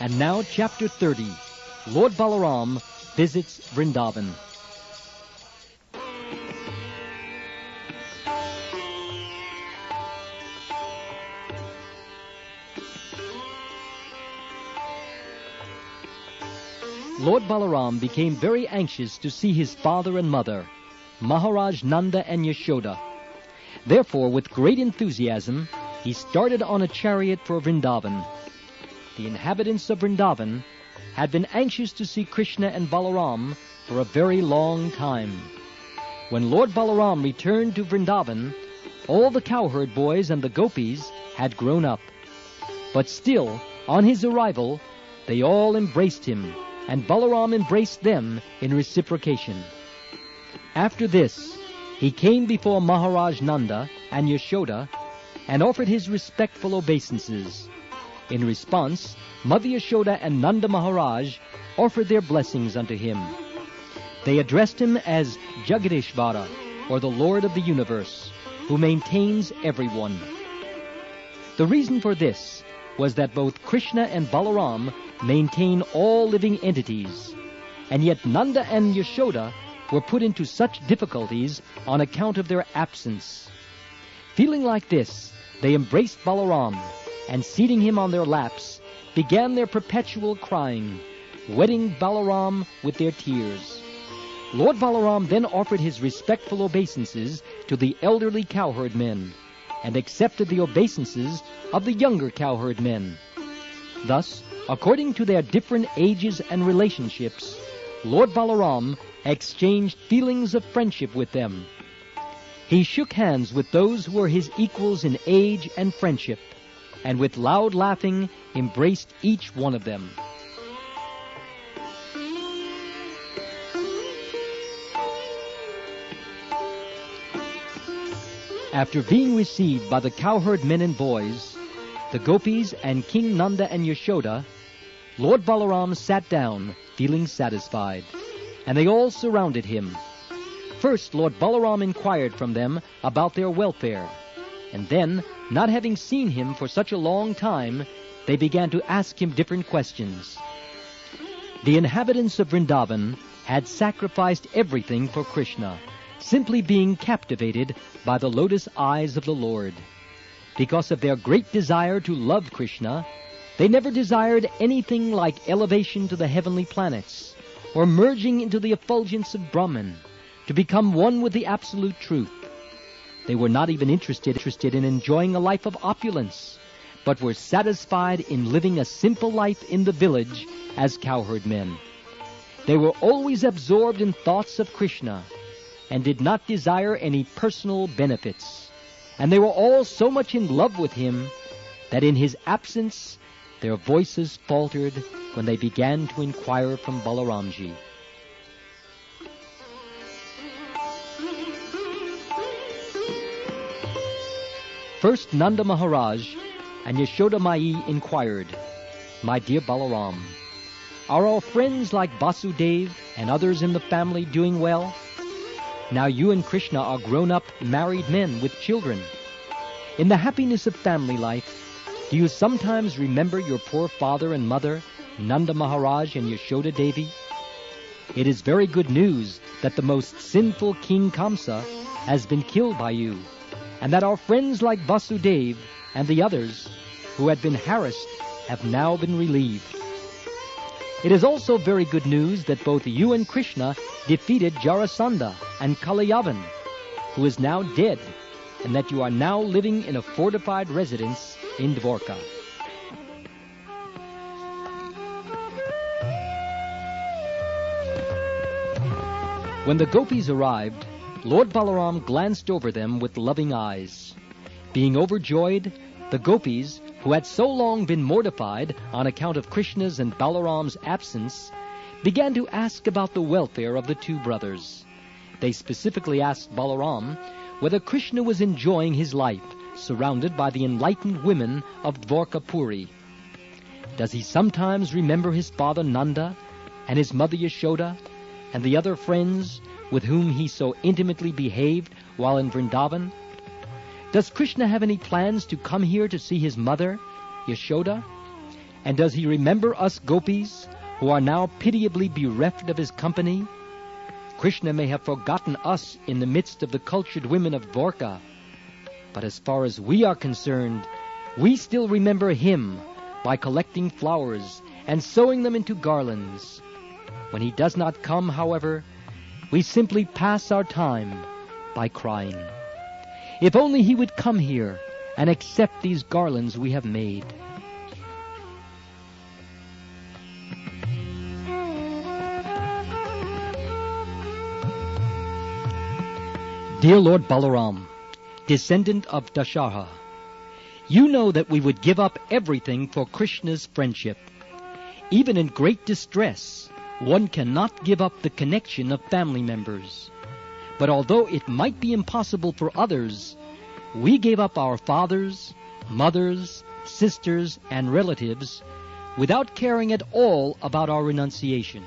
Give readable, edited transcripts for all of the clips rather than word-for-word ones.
And now Chapter 30, Lord Balaram visits Vrindavan. Lord Balaram became very anxious to see his father and mother, Maharaj Nanda and Yashoda. Therefore, with great enthusiasm, he started on a chariot for Vrindavan. The inhabitants of Vrindavan had been anxious to see Krishna and Balaram for a very long time. When Lord Balaram returned to Vrindavan, all the cowherd boys and the Gopis had grown up. But still, on his arrival, they all embraced him, and Balaram embraced them in reciprocation. After this, he came before Maharaj Nanda and Yashoda and offered his respectful obeisances. In response, Mother Yashoda and Nanda Maharaj offered their blessings unto him. They addressed him as Jagadishvara, or the Lord of the universe, who maintains everyone. The reason for this was that both Krishna and Balaram maintain all living entities, and yet Nanda and Yashoda were put into such difficulties on account of their absence. Feeling like this, they embraced Balaram, and seating him on their laps, began their perpetual crying, wetting Balaram with their tears. Lord Balaram then offered his respectful obeisances to the elderly cowherd men, and accepted the obeisances of the younger cowherd men. Thus, according to their different ages and relationships, Lord Balaram exchanged feelings of friendship with them. He shook hands with those who were his equals in age and friendship, and with loud laughing embraced each one of them. After being received by the cowherd men and boys, the Gopis and King Nanda and Yashoda, Lord Balaram sat down, feeling satisfied, and they all surrounded him. First, Lord Balaram inquired from them about their welfare, and then, not having seen him for such a long time, they began to ask him different questions. The inhabitants of Vrindavan had sacrificed everything for Krishna, simply being captivated by the lotus eyes of the Lord. Because of their great desire to love Krishna, they never desired anything like elevation to the heavenly planets, or merging into the effulgence of Brahman, to become one with the absolute truth. They were not even interested in enjoying a life of opulence, but were satisfied in living a simple life in the village as cowherd men. They were always absorbed in thoughts of Krishna, and did not desire any personal benefits. And they were all so much in love with him that in his absence their voices faltered when they began to inquire from Balaramji. First Nanda Maharaj and Yashoda Mai inquired, "My dear Balaram, are our friends like Vasudev and others in the family doing well? Now you and Krishna are grown-up, married men with children. In the happiness of family life, do you sometimes remember your poor father and mother, Nanda Maharaj and Yashoda Devi? It is very good news that the most sinful King Kamsa has been killed by you, and that our friends like Vasudev and the others who had been harassed have now been relieved. It is also very good news that both you and Krishna defeated Jarasandha and Kalayavan, who is now dead, and that you are now living in a fortified residence in Dwarka." When the Gopis arrived, Lord Balaram glanced over them with loving eyes. Being overjoyed, the Gopis, who had so long been mortified on account of Krishna's and Balaram's absence, began to ask about the welfare of the two brothers. They specifically asked Balaram whether Krishna was enjoying his life, surrounded by the enlightened women of Dwarkapuri. Does he sometimes remember his father Nanda and his mother Yashoda and the other friends with whom he so intimately behaved while in Vrindavan? Does Krishna have any plans to come here to see his mother, Yashoda? And does he remember us gopis, who are now pitiably bereft of his company? Krishna may have forgotten us in the midst of the cultured women of Dwarka, but as far as we are concerned, we still remember him by collecting flowers and sewing them into garlands. When he does not come, however, we simply pass our time by crying. If only he would come here and accept these garlands we have made. Dear Lord Balaram, descendant of Dasharha, you know that we would give up everything for Krishna's friendship. Even in great distress, one cannot give up the connection of family members. But although it might be impossible for others, we gave up our fathers, mothers, sisters, and relatives without caring at all about our renunciation.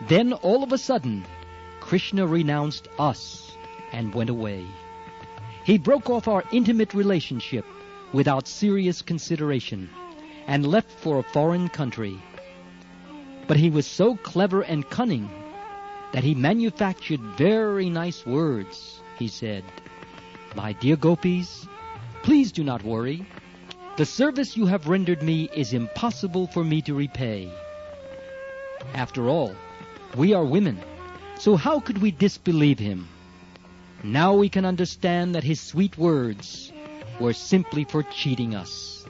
Then, all of a sudden, Krishna renounced us and went away. He broke off our intimate relationship without serious consideration and left for a foreign country. But he was so clever and cunning that he manufactured very nice words. He said, "My dear gopis, please do not worry. The service you have rendered me is impossible for me to repay. After all, we are women, so how could we disbelieve him? Now we can understand that his sweet words were simply for cheating us."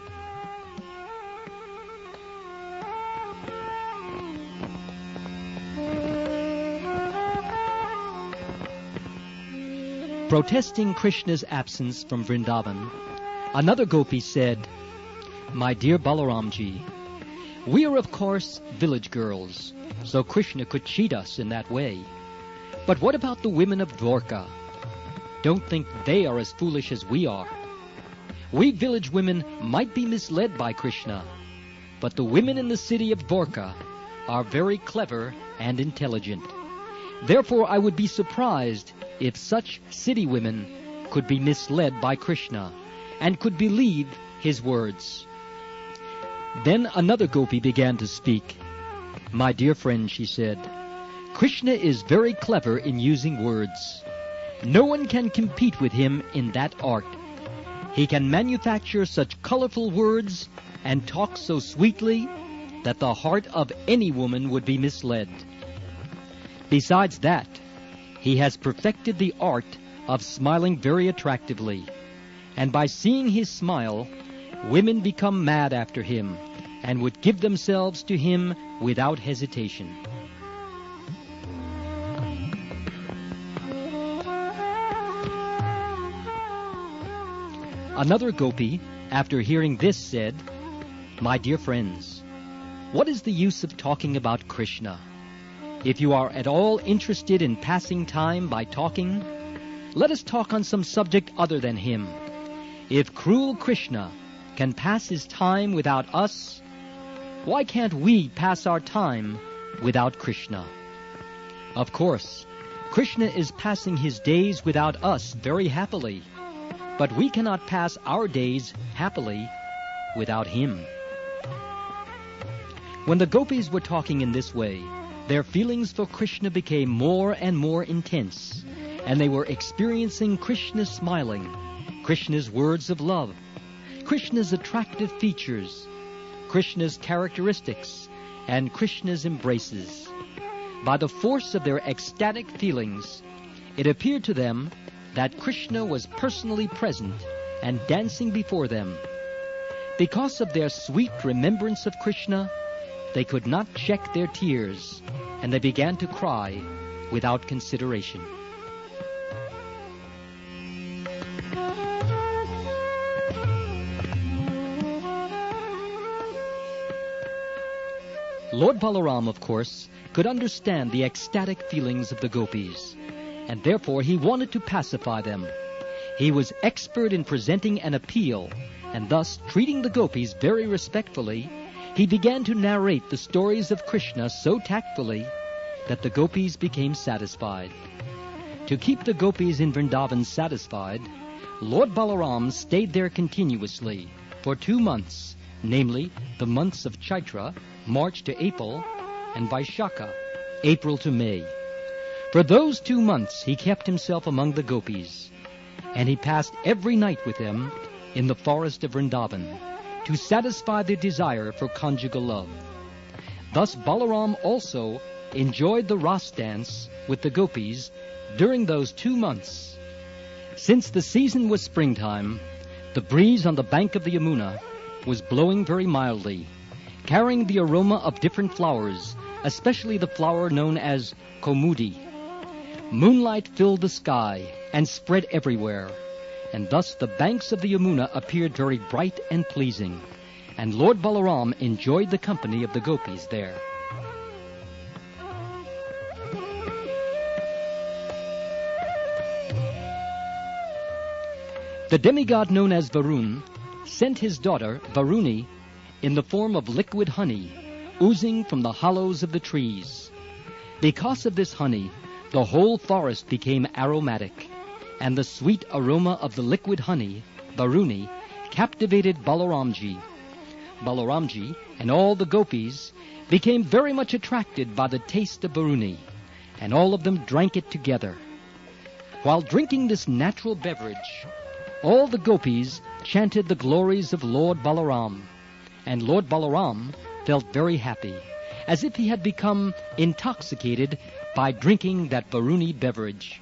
Protesting Krishna's absence from Vrindavan, another gopi said, "My dear Balaramji, we are of course village girls, so Krishna could cheat us in that way. But what about the women of Dwarka? Don't think they are as foolish as we are. We village women might be misled by Krishna, but the women in the city of Dwarka are very clever and intelligent. Therefore I would be surprised if such city women could be misled by Krishna and could believe his words." Then another gopi began to speak. "My dear friend," she said, "Krishna is very clever in using words. No one can compete with him in that art. He can manufacture such colorful words and talk so sweetly that the heart of any woman would be misled. Besides that, he has perfected the art of smiling very attractively, and by seeing his smile, women become mad after him and would give themselves to him without hesitation." Another gopi, after hearing this, said, "My dear friends, what is the use of talking about Krishna? If you are at all interested in passing time by talking, let us talk on some subject other than him. If cruel Krishna can pass his time without us, why can't we pass our time without Krishna? Of course, Krishna is passing his days without us very happily, but we cannot pass our days happily without him." When the gopis were talking in this way, their feelings for Krishna became more and more intense, and they were experiencing Krishna's smiling, Krishna's words of love, Krishna's attractive features, Krishna's characteristics, and Krishna's embraces. By the force of their ecstatic feelings, it appeared to them that Krishna was personally present and dancing before them. Because of their sweet remembrance of Krishna, they could not check their tears, and they began to cry without consideration. Lord Balaram, of course, could understand the ecstatic feelings of the gopis, and therefore he wanted to pacify them. He was expert in presenting an appeal, and thus, treating the gopis very respectfully, he began to narrate the stories of Krishna so tactfully that the gopis became satisfied. To keep the gopis in Vrindavan satisfied, Lord Balaram stayed there continuously for 2 months, namely the months of Chaitra, March to April, and Vaishakha, April to May. For those 2 months he kept himself among the Gopis, and he passed every night with them in the forest of Vrndavana to satisfy their desire for conjugal love. Thus Balaram also enjoyed the Ras dance with the Gopis during those 2 months. Since the season was springtime, the breeze on the bank of the Yamuna was blowing very mildly, carrying the aroma of different flowers, especially the flower known as Komudi. Moonlight filled the sky and spread everywhere, and thus the banks of the Yamuna appeared very bright and pleasing, and Lord Balaram enjoyed the company of the Gopis there. The demigod known as Varun sent his daughter, Varuni, in the form of liquid honey, oozing from the hollows of the trees. Because of this honey, the whole forest became aromatic, and the sweet aroma of the liquid honey, Varuni, captivated Balaramji. Balaramji and all the Gopis became very much attracted by the taste of Varuni, and all of them drank it together. While drinking this natural beverage, all the Gopis chanted the glories of Lord Balaram, and Lord Balaram felt very happy, as if he had become intoxicated by drinking that Varuni beverage.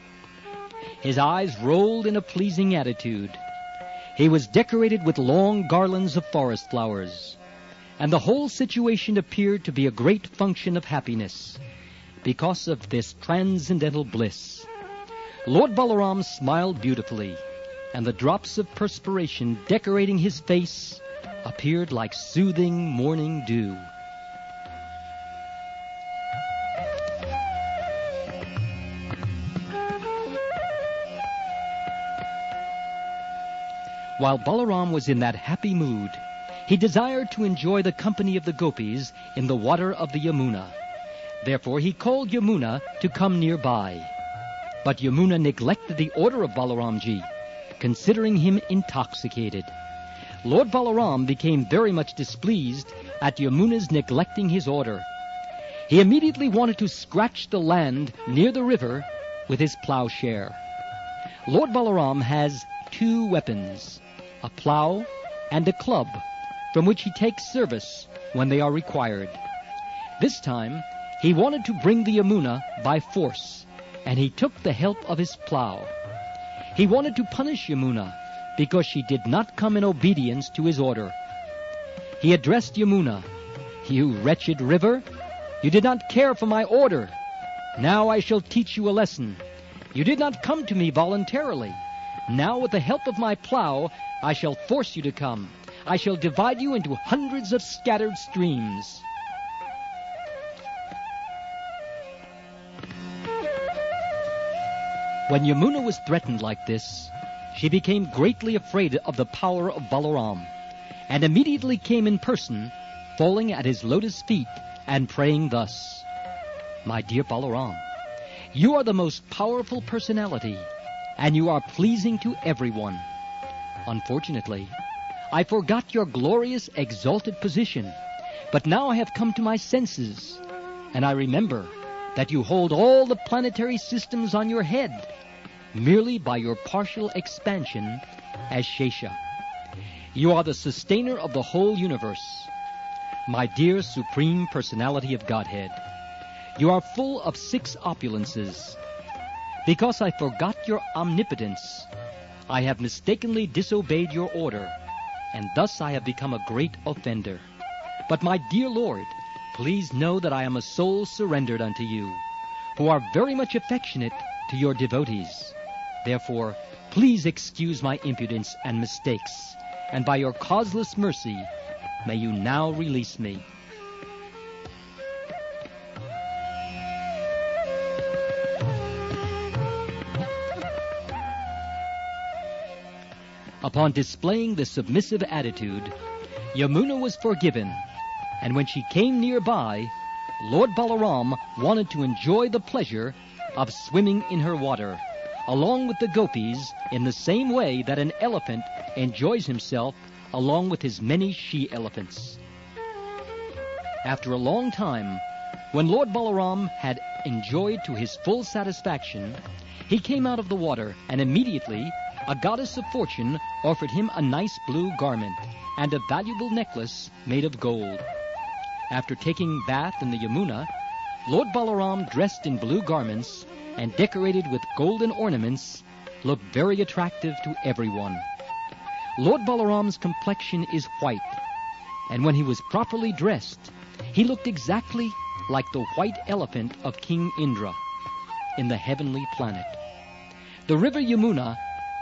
His eyes rolled in a pleasing attitude. He was decorated with long garlands of forest flowers, and the whole situation appeared to be a great function of happiness because of this transcendental bliss. Lord Balaram smiled beautifully, and the drops of perspiration decorating his face appeared like soothing morning dew. While Balaram was in that happy mood, he desired to enjoy the company of the Gopis in the water of the Yamuna. Therefore he called Yamuna to come nearby. But Yamuna neglected the order of Balaramji, considering him intoxicated. Lord Balaram became very much displeased at Yamuna's neglecting his order. He immediately wanted to scratch the land near the river with his plowshare. Lord Balaram has 2 weapons, a plow and a club, from which he takes service when they are required. This time, he wanted to bring the Yamuna by force, and he took the help of his plow. He wanted to punish Yamuna because she did not come in obedience to his order. He addressed Yamuna, "You wretched river, you did not care for my order. Now I shall teach you a lesson. You did not come to me voluntarily. Now with the help of my plow, I shall force you to come. I shall divide you into hundreds of scattered streams." When Yamuna was threatened like this, she became greatly afraid of the power of Balaram, and immediately came in person, falling at his lotus feet and praying thus, "My dear Balaram, you are the most powerful personality, and you are pleasing to everyone. Unfortunately, I forgot your glorious, exalted position, but now I have come to my senses, and I remember that you hold all the planetary systems on your head, merely by your partial expansion as Shesha. You are the sustainer of the whole universe. My dear Supreme Personality of Godhead, you are full of 6 opulences. Because I forgot your omnipotence, I have mistakenly disobeyed your order, and thus I have become a great offender. But my dear Lord, please know that I am a soul surrendered unto you, who are very much affectionate to your devotees. Therefore, please excuse my impudence and mistakes, and by your causeless mercy, may you now release me." Upon displaying this submissive attitude, Yamuna was forgiven, and when she came nearby, Lord Balaram wanted to enjoy the pleasure of swimming in her water, along with the Gopis, in the same way that an elephant enjoys himself along with his many she-elephants. After a long time, when Lord Balaram had enjoyed to his full satisfaction, he came out of the water, and immediately a goddess of fortune offered him a nice blue garment and a valuable necklace made of gold. After taking bath in the Yamuna, Lord Balaram, dressed in blue garments and decorated with golden ornaments, looked very attractive to everyone. Lord Balaram's complexion is white, and when he was properly dressed, he looked exactly like the white elephant of King Indra in the heavenly planet. The river Yamuna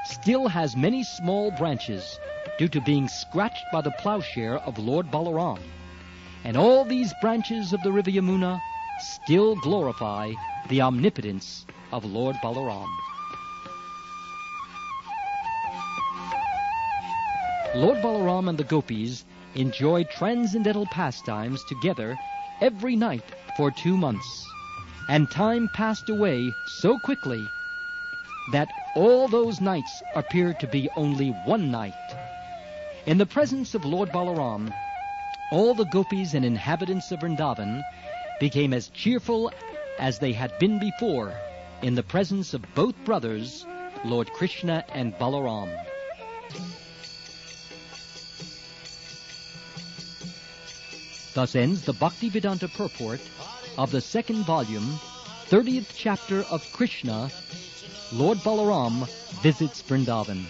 still has many small branches due to being scratched by the plowshare of Lord Balaram, and all these branches of the river Yamuna still glorify the omnipotence of Lord Balaram. Lord Balaram and the Gopis enjoyed transcendental pastimes together every night for 2 months, and time passed away so quickly that all those nights appeared to be only one night. In the presence of Lord Balaram, all the Gopis and inhabitants of Vrindavan became as cheerful as they had been before in the presence of both brothers, Lord Krishna and Balaram. Thus ends the Bhaktivedanta purport of the second volume, 30th chapter of Krishna, Lord Balaram visits Vrindavan.